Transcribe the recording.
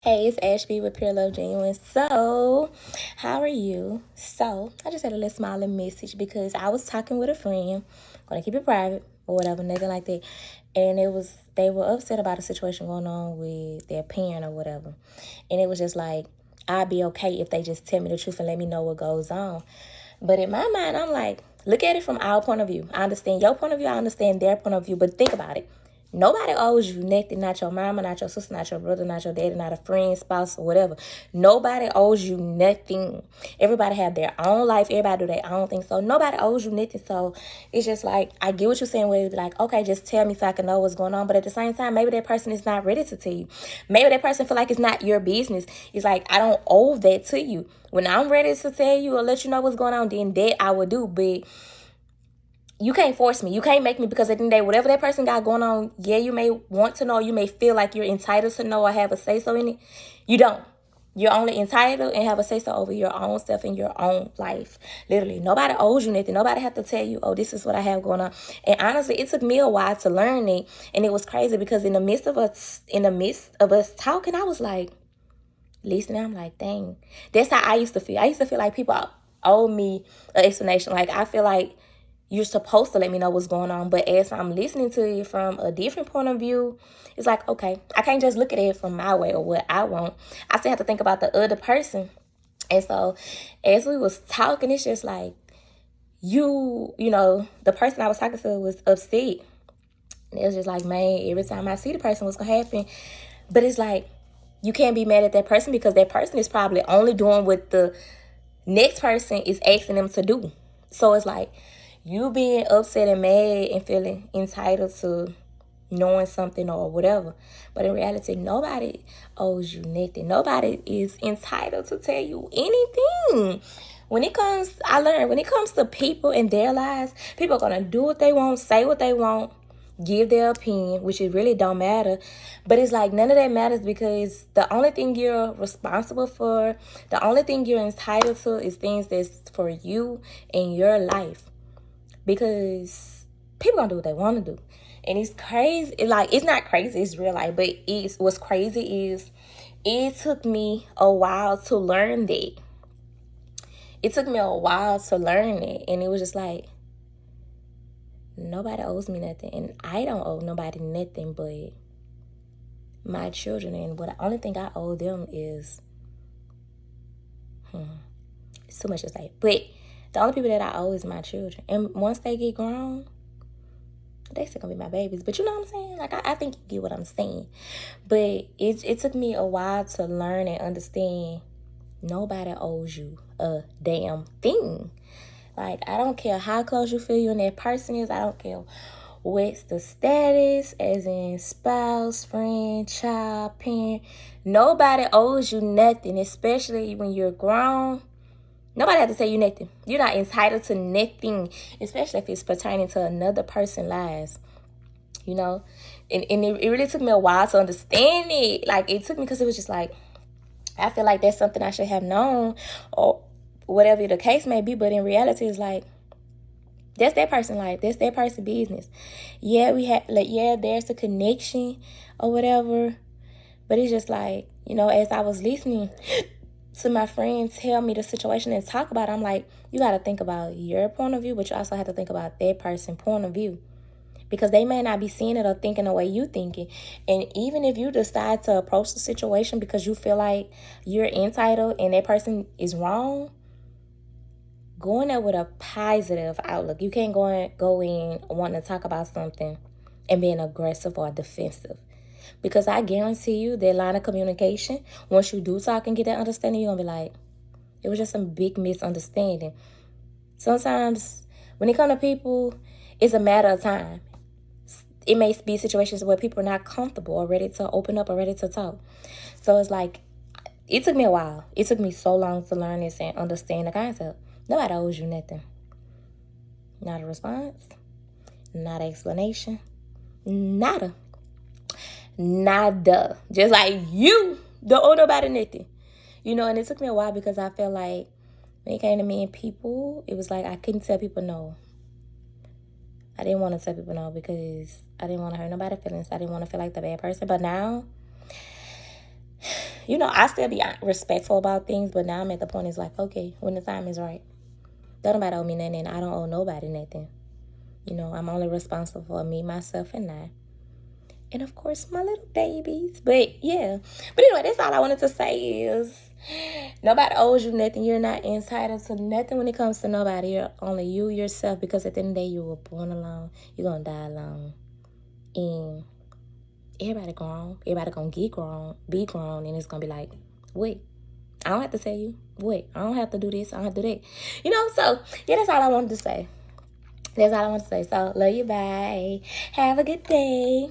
Hey, it's Ashby with Pure Love Genuine. So, how are you? So, I just had a little smiling message because I was talking with a friend, gonna keep it private or whatever, nothing like that. And they were upset about a situation going on with their parent or whatever. And it was just like, I'd be okay if they just tell me the truth and let me know what goes on. But in my mind, I'm like, look at it from our point of view. I understand your point of view, I understand their point of view, but think about it. Nobody owes you nothing, not your mama, not your sister, not your brother, not your daddy, not a friend, spouse, or whatever. Nobody owes you nothing. Everybody have their own life. Everybody do their own thing. So nobody owes you nothing. So it's just like, I get what you're saying where it's like, okay, just tell me so I can know what's going on. But at the same time, maybe that person is not ready to tell you. Maybe that person feel like it's not your business. It's like, I don't owe that to you. When I'm ready to tell you or let you know what's going on, then that I will do. But you can't force me. You can't make me, because at the end of the day, whatever that person got going on, yeah, you may want to know. You may feel like you're entitled to know or have a say-so in it. You don't. You're only entitled and have a say-so over your own stuff in your own life. Literally, nobody owes you nothing. Nobody have to tell you, oh, this is what I have going on. And honestly, it took me a while to learn it. And it was crazy because in the midst of us talking, I was like, listening, I'm like, dang. That's how I used to feel. I used to feel like people owe me an explanation. Like, I feel like you're supposed to let me know what's going on. But as I'm listening to you from a different point of view, it's like, okay, I can't just look at it from my way or what I want. I still have to think about the other person. And so as we was talking, it's just like, the person I was talking to was upset. And it was just like, man, every time I see the person, what's going to happen? But it's like, you can't be mad at that person because that person is probably only doing what the next person is asking them to do. So it's like, you being upset and mad and feeling entitled to knowing something or whatever. But in reality, nobody owes you nothing. Nobody is entitled to tell you anything. I learned when it comes to people and their lives, people are going to do what they want, say what they want, give their opinion, which it really don't matter. But it's like none of that matters, because the only thing you're responsible for, the only thing you're entitled to is things that's for you in your life. Because people gonna do what they want to do. And it's crazy. It's not crazy, it's real life. But what's crazy is it took me a while to learn that. It took me a while to learn it. And it was just like, nobody owes me nothing. And I don't owe nobody nothing but my children. And the only thing I owe them is, it's too much to say. But the only people that I owe is my children. And once they get grown, they still gonna be my babies. But you know what I'm saying? Like, I think you get what I'm saying. But it took me a while to learn and understand nobody owes you a damn thing. Like, I don't care how close you feel you and that person is. I don't care what's the status, as in spouse, friend, child, parent. Nobody owes you nothing, especially when you're grown. Nobody has to tell you nothing. You're not entitled to nothing, especially if it's pertaining to another person's lives. You know? And it really took me a while to understand it. Like, it took me, because it was just like, I feel like that's something I should have known, or whatever the case may be. But in reality, it's like, that's their person's life. That's their person's business. Yeah, there's a connection or whatever. But it's just like, as I was listening to my friends tell me the situation and talk about it, I'm like, you got to think about your point of view, but you also have to think about their person's point of view, because they may not be seeing it or thinking the way you thinking. And even if you decide to approach the situation because you feel like you're entitled and that person is wrong, go in there with a positive outlook. You can't go in wanting to talk about something and being aggressive or defensive. Because I guarantee you, that line of communication, once you do talk and get that understanding, you're going to be like, it was just some big misunderstanding. Sometimes when it comes to people, it's a matter of time. It may be situations where people are not comfortable or ready to open up or ready to talk. So it's like, it took me a while. It took me so long to learn this and understand the concept. Nobody owes you nothing. Not a response. Not an explanation. Nada. Just like you don't owe nobody nothing. And it took me a while, because I felt like when it came to me and people, it was like I couldn't tell people no. I didn't want to tell people no because I didn't want to hurt nobody's feelings. I didn't want to feel like the bad person. But now, you know, I still be respectful about things, but now I'm at the point it's like, okay, when the time is right. Don't nobody owe me nothing, and I don't owe nobody nothing. You know, I'm only responsible for me, myself, and I. And of course, my little babies. But yeah. But anyway, that's all I wanted to say is nobody owes you nothing. You're not entitled to nothing when it comes to nobody. You're only you, yourself, because at the end of the day, you were born alone. You're going to die alone. And everybody grown. Everybody going to get grown, be grown, and it's going to be like, wait. I don't have to tell you. Wait, I don't have to do this. I don't have to do that. You know, so, yeah, that's all I wanted to say. That's all I want to say. So, love you. Bye. Have a good day.